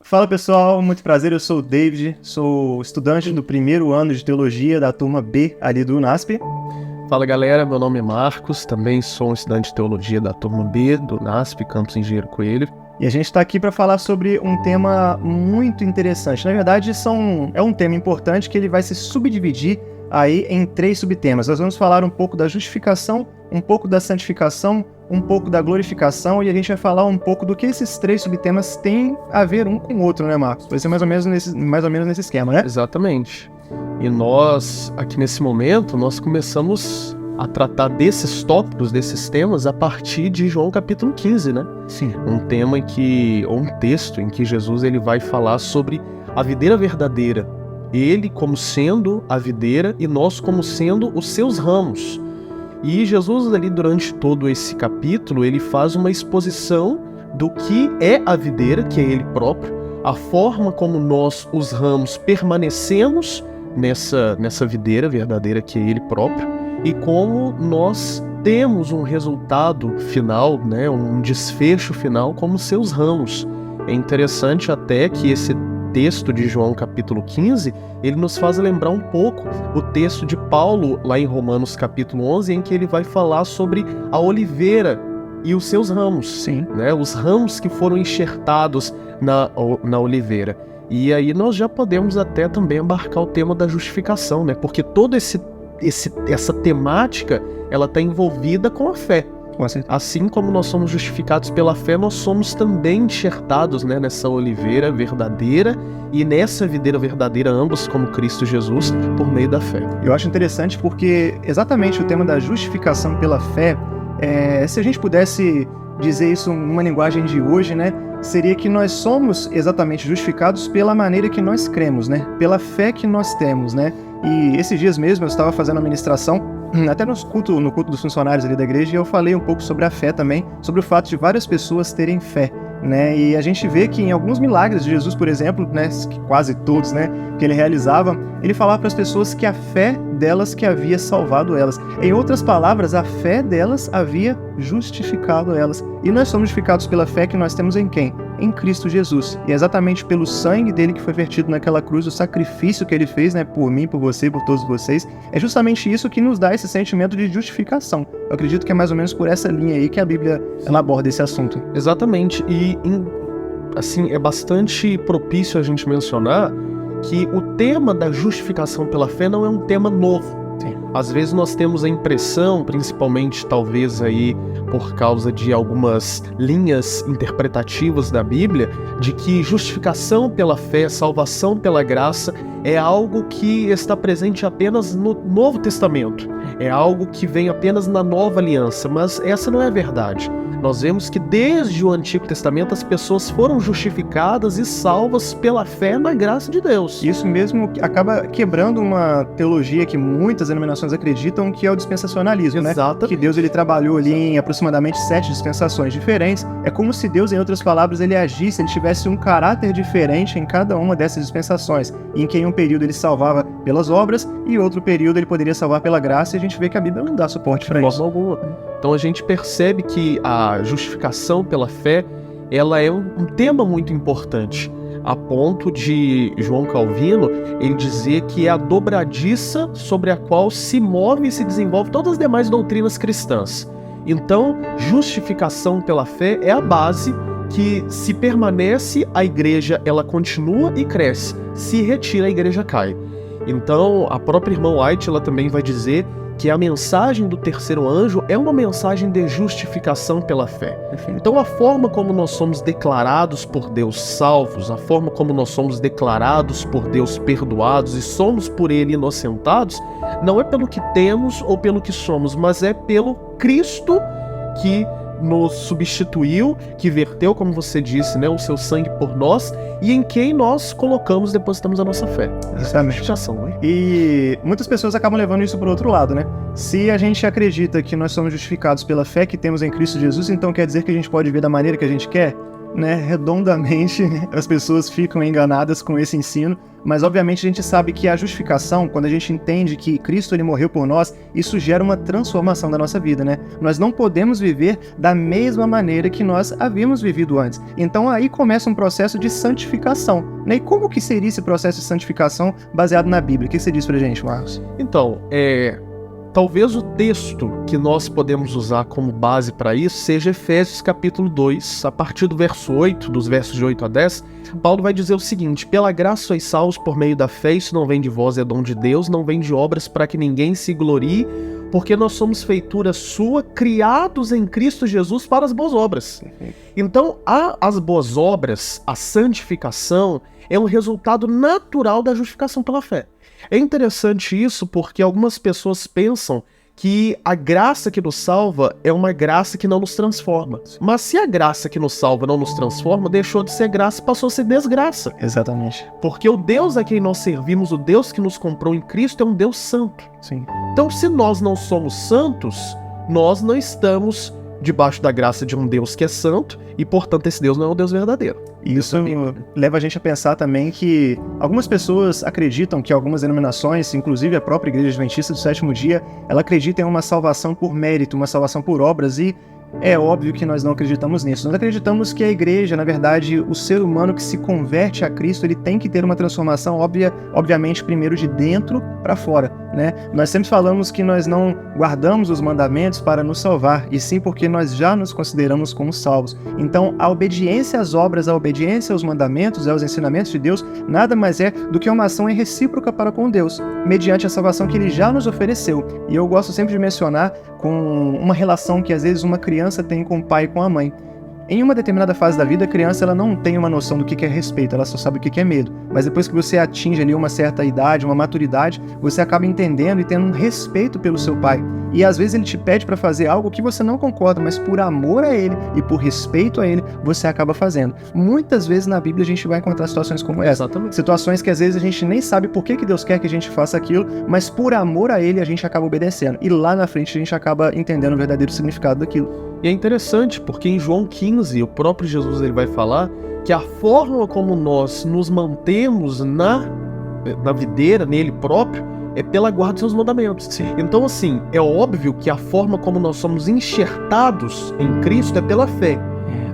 Fala pessoal, muito prazer, eu sou o David, sou estudante do primeiro ano de Teologia da turma B ali do UNASP. Fala galera, meu nome é Marcos, também sou um estudante de Teologia da turma B do UNASP, Campus Engenheiro Coelho. E a gente está aqui para falar sobre um tema muito interessante. Na verdade, é um tema importante que ele vai se subdividir aí em 3 subtemas. Nós vamos falar um pouco da justificação, um pouco da santificação, um pouco da glorificação, e a gente vai falar um pouco do que esses 3 subtemas têm a ver um com o outro, né, Marcos? Vai ser mais ou menos nesse esquema, né? Exatamente. E nós, aqui nesse momento, nós começamos a tratar desses tópicos, desses temas, a partir de João capítulo 15, né? Sim. Um texto em que Jesus ele vai falar sobre a videira verdadeira. Ele como sendo a videira e nós como sendo os seus ramos. E Jesus ali durante todo esse capítulo, ele faz uma exposição do que é a videira, que é ele próprio, a forma como nós, os ramos, permanecemos nessa videira verdadeira que é ele próprio, e como nós temos um resultado final, né, um desfecho final como seus ramos. É interessante até que esse texto de João capítulo 15, ele nos faz lembrar um pouco o texto de Paulo lá em Romanos capítulo 11, em que ele vai falar sobre a oliveira e os seus ramos. Sim. Né, os ramos que foram enxertados na oliveira. E aí nós já podemos até também abarcar o tema da justificação, né, porque toda essa temática, ela está envolvida com a fé. Assim como nós somos justificados pela fé, nós somos também enxertados, né, nessa oliveira verdadeira e nessa videira verdadeira, ambos como Cristo Jesus, por meio da fé. Eu acho interessante porque exatamente o tema da justificação pela fé, se a gente pudesse dizer isso numa linguagem de hoje, né, seria que nós somos exatamente justificados pela maneira que nós cremos, né, pela fé que nós temos, né. E esses dias mesmo eu estava fazendo a ministração até no culto dos funcionários ali da igreja, e eu falei um pouco sobre a fé também, sobre o fato de várias pessoas terem fé, né, e a gente vê que em alguns milagres de Jesus, por exemplo, né, quase todos, né, que ele realizava, ele falava para as pessoas que a fé delas que havia salvado elas. Em outras palavras, a fé delas havia justificado elas. E nós somos justificados pela fé que nós temos em quem? Em Cristo Jesus. E é exatamente pelo sangue dele que foi vertido naquela cruz, o sacrifício que ele fez, né, por mim, por você, por todos vocês, é justamente isso que nos dá esse sentimento de justificação. Eu acredito que é mais ou menos por essa linha aí que a Bíblia ela aborda esse assunto. Exatamente. E assim, é bastante propício a gente mencionar que o tema da justificação pela fé não é um tema novo. Sim. Às vezes nós temos a impressão, principalmente talvez aí por causa de algumas linhas interpretativas da Bíblia, de que justificação pela fé, salvação pela graça é algo que está presente apenas no Novo Testamento. É algo que vem apenas na Nova Aliança, mas essa não é a verdade. Nós vemos que desde o Antigo Testamento as pessoas foram justificadas e salvas pela fé na graça de Deus. Isso mesmo acaba quebrando uma teologia que muitas denominações acreditam, que é o dispensacionalismo, né? Exato. Que Deus ele trabalhou ali em aproximadamente 7 dispensações diferentes. É como se Deus, em outras palavras, ele agisse, ele tivesse um caráter diferente em cada uma dessas dispensações, em que em um período ele salvava pelas obras e outro período ele poderia salvar pela graça, e a gente vê que a Bíblia não dá suporte para isso. Alguma. Então a gente percebe que a justificação pela fé, ela é um tema muito importante, a ponto de João Calvino ele dizer que é a dobradiça sobre a qual se move e se desenvolve todas as demais doutrinas cristãs. Então, justificação pela fé é a base que, se permanece, a igreja ela continua e cresce, se retira, a igreja cai. Então, a própria irmã White ela também vai dizer que a mensagem do terceiro anjo é uma mensagem de justificação pela fé. Então a forma como nós somos declarados por Deus salvos, a forma como nós somos declarados por Deus perdoados e somos por Ele inocentados, não é pelo que temos ou pelo que somos, mas é pelo Cristo que nos substituiu, que verteu, como você disse, né, o seu sangue por nós, e em quem nós depositamos a nossa fé. Exatamente. Né? E muitas pessoas acabam levando isso para o outro lado, né? Se a gente acredita que nós somos justificados pela fé que temos em Cristo Jesus, então quer dizer que a gente pode ver da maneira que a gente quer? né, redondamente as pessoas ficam enganadas com esse ensino, mas obviamente a gente sabe que a justificação, quando a gente entende que Cristo ele morreu por nós, isso gera uma transformação da nossa vida, né? Nós não podemos viver da mesma maneira que nós havíamos vivido antes. Então aí começa um processo de santificação, né? E como que seria esse processo de santificação baseado na Bíblia? O que você diz pra gente, Marcos? Então, talvez o texto que nós podemos usar como base para isso seja Efésios capítulo 2, a partir do verso 8, dos versos de 8 a 10, Paulo vai dizer o seguinte: pela graça sois salvos por meio da fé, isso não vem de vós, é dom de Deus, não vem de obras para que ninguém se glorie, porque nós somos feitura sua, criados em Cristo Jesus para as boas obras. Então, as boas obras, a santificação, é um resultado natural da justificação pela fé. É interessante isso porque algumas pessoas pensam que a graça que nos salva é uma graça que não nos transforma. Mas se a graça que nos salva não nos transforma, deixou de ser graça e passou a ser desgraça. Exatamente. Porque o Deus a quem nós servimos, o Deus que nos comprou em Cristo, é um Deus santo. Sim. Então, se nós não somos santos, nós não estamos debaixo da graça de um Deus que é santo e, portanto, esse Deus não é um Deus verdadeiro. Isso leva a gente a pensar também que algumas pessoas acreditam que algumas denominações, inclusive a própria Igreja Adventista do Sétimo Dia, ela acredita em uma salvação por mérito, uma salvação por obras, e é óbvio que nós não acreditamos nisso. Nós acreditamos que a igreja, na verdade, o ser humano que se converte a Cristo, ele tem que ter uma transformação, obviamente, primeiro de dentro para fora, né? Nós sempre falamos que nós não guardamos os mandamentos para nos salvar, e sim porque nós já nos consideramos como salvos. Então, a obediência às obras, a obediência aos mandamentos, aos ensinamentos de Deus, nada mais é do que uma ação recíproca para com Deus, mediante a salvação que Ele já nos ofereceu. E eu gosto sempre de mencionar com uma relação que às vezes uma criança tem com o pai e com a mãe. Em uma determinada fase da vida, a criança ela não tem uma noção do que é respeito, ela só sabe o que é medo. Mas depois que você atinge ali uma certa idade, uma maturidade, você acaba entendendo e tendo um respeito pelo seu pai. E às vezes ele te pede para fazer algo que você não concorda, mas por amor a ele e por respeito a ele, você acaba fazendo. Muitas vezes na Bíblia a gente vai encontrar situações como essa. Exatamente. Situações que às vezes a gente nem sabe por que Deus quer que a gente faça aquilo, mas por amor a ele a gente acaba obedecendo. E lá na frente a gente acaba entendendo o verdadeiro significado daquilo. E é interessante porque em João 15, o próprio Jesus ele vai falar que a forma como nós nos mantemos na videira, nele próprio, é pela guarda dos seus mandamentos. Sim. Então, assim, é óbvio que a forma como nós somos enxertados em Cristo é pela fé.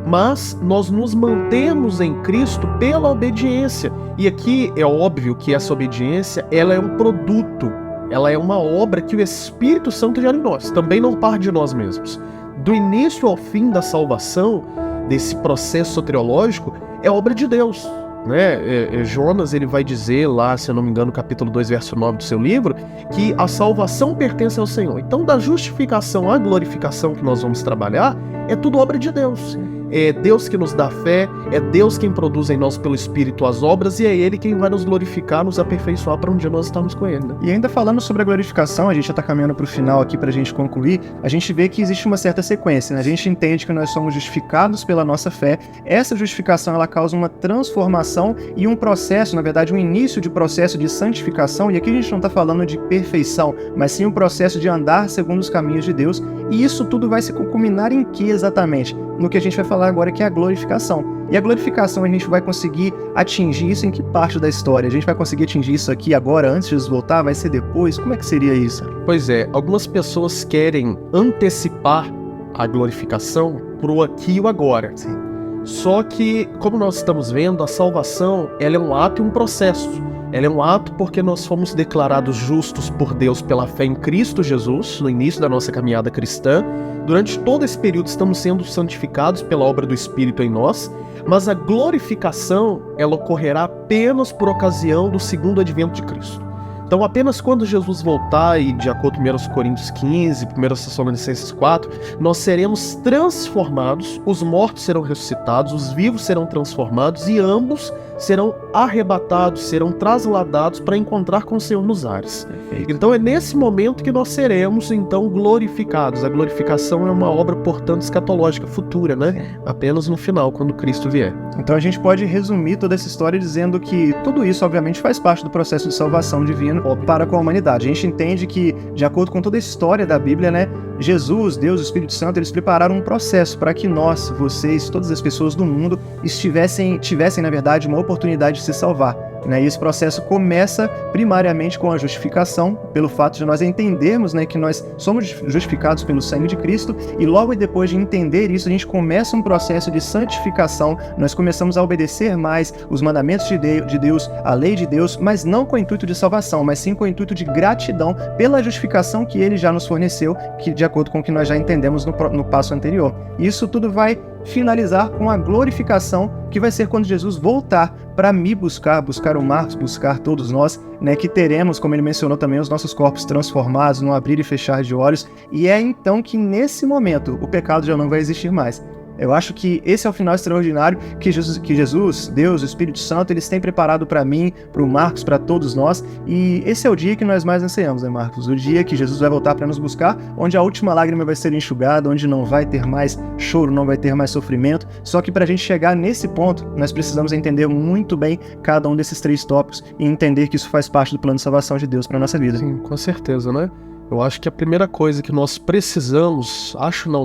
Mas nós nos mantemos em Cristo pela obediência. E aqui é óbvio que essa obediência, ela é um produto, ela é uma obra que o Espírito Santo gera em nós, também não parte de nós mesmos. Do início ao fim da salvação, desse processo soteriológico, é obra de Deus, né? Jonas ele vai dizer lá, se eu não me engano, no capítulo 2, verso 9 do seu livro, que a salvação pertence ao Senhor. Então, da justificação à glorificação que nós vamos trabalhar, é tudo obra de Deus. É Deus que nos dá fé, é Deus quem produz em nós pelo Espírito as obras, e é Ele quem vai nos glorificar, nos aperfeiçoar para um dia nós estarmos com Ele, né? E ainda falando sobre a glorificação, a gente já está caminhando para o final aqui para a gente concluir, a gente vê que existe uma certa sequência, né? A gente entende que nós somos justificados pela nossa fé, essa justificação ela causa uma transformação e um processo, na verdade um início de processo de santificação, e aqui a gente não está falando de perfeição, mas sim um processo de andar segundo os caminhos de Deus, e isso tudo vai se culminar em que exatamente? No que a gente vai falar agora, que é a glorificação. E a glorificação a gente vai conseguir atingir isso em que parte da história? A gente vai conseguir atingir isso aqui agora, antes de Jesus voltar? Vai ser depois? Como é que seria isso? Pois é, algumas pessoas querem antecipar a glorificação pro aqui e o agora. Sim. Só que, como nós estamos vendo, a salvação ela é um ato e um processo. Ela é um ato porque nós fomos declarados justos por Deus pela fé em Cristo Jesus, no início da nossa caminhada cristã. Durante todo esse período estamos sendo santificados pela obra do Espírito em nós, mas a glorificação ela ocorrerá apenas por ocasião do segundo advento de Cristo. Então apenas quando Jesus voltar, e de acordo com 1 Coríntios 15, 1 Tessalonicenses 4, nós seremos transformados, os mortos serão ressuscitados, os vivos serão transformados e ambos serão arrebatados, serão trasladados para encontrar com o Senhor nos ares. Perfeito. Então é nesse momento que nós seremos, então, glorificados. A glorificação é uma obra, portanto, escatológica futura, né? Apenas no final, quando Cristo vier. Então a gente pode resumir toda essa história dizendo que tudo isso, obviamente, faz parte do processo de salvação divino para com a humanidade. A gente entende que, de acordo com toda a história da Bíblia, né, Jesus, Deus, o Espírito Santo, eles prepararam um processo para que nós, vocês, todas as pessoas do mundo, tivessem, na verdade, uma oportunidade de se salvar. E esse processo começa primariamente com a justificação, pelo fato de nós entendermos, né, que nós somos justificados pelo sangue de Cristo, e logo depois de entender isso, a gente começa um processo de santificação. Nós começamos a obedecer mais os mandamentos de Deus, a lei de Deus, mas não com o intuito de salvação, mas sim com o intuito de gratidão pela justificação que Ele já nos forneceu, que de acordo com o que nós já entendemos no passo anterior. E isso tudo vai finalizar com a glorificação, que vai ser quando Jesus voltar para me buscar o Marcos, buscar todos nós, né, que teremos, como ele mencionou também, os nossos corpos transformados no abrir e fechar de olhos, e é então que nesse momento o pecado já não vai existir mais. Eu acho que esse é o final extraordinário que Jesus, Deus, o Espírito Santo, eles têm preparado para mim, para o Marcos, para todos nós, e esse é o dia que nós mais ansiamos, né, Marcos? O dia que Jesus vai voltar para nos buscar, onde a última lágrima vai ser enxugada, onde não vai ter mais choro, não vai ter mais sofrimento. Só que para a gente chegar nesse ponto, nós precisamos entender muito bem cada um desses 3 tópicos e entender que isso faz parte do plano de salvação de Deus para nossa vida. Sim, com certeza, né? Eu acho que a primeira coisa que nós precisamos,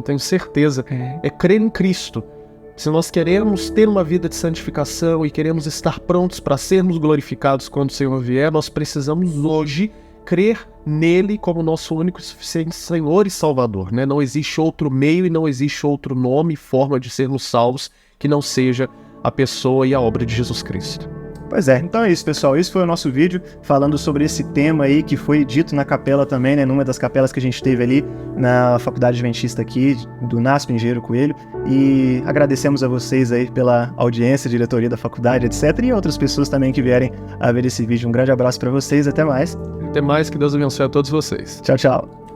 tenho certeza, é crer em Cristo. Se nós queremos ter uma vida de santificação e queremos estar prontos para sermos glorificados quando o Senhor vier, nós precisamos hoje crer nele como nosso único e suficiente Senhor e Salvador, né? Não existe outro meio e não existe outro nome e forma de sermos salvos que não seja a pessoa e a obra de Jesus Cristo. Pois é, então é isso, pessoal. Esse foi o nosso vídeo falando sobre esse tema aí que foi dito na capela também, né? Numa das capelas que a gente teve ali na Faculdade Adventista aqui, do NASP Engenheiro Coelho. E agradecemos a vocês aí pela audiência, diretoria da faculdade, etc. E outras pessoas também que vierem a ver esse vídeo. Um grande abraço para vocês, até mais. Até mais, que Deus abençoe a todos vocês. Tchau, tchau.